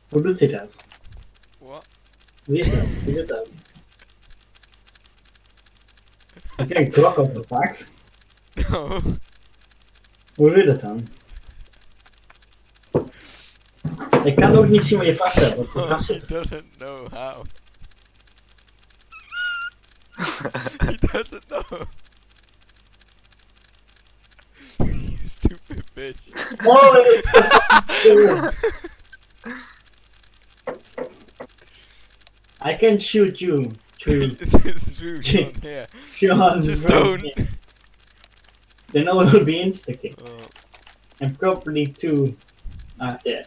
Hoe doet hij dat? What? Wie is dat? Wie doet dat? Ik heb een klok opgepakt. No. Hoe doe je dat dan? Ik kan ook niet zien waar je vast hebt. Want je vast He zit. doesn't know how. He doesn't know. You stupid bitch. Oh, I can shoot you. Through. It's true, John, here. Sean, Just don't. Then I will be insta-kicked. Oh. And probably too. Ah, yeah.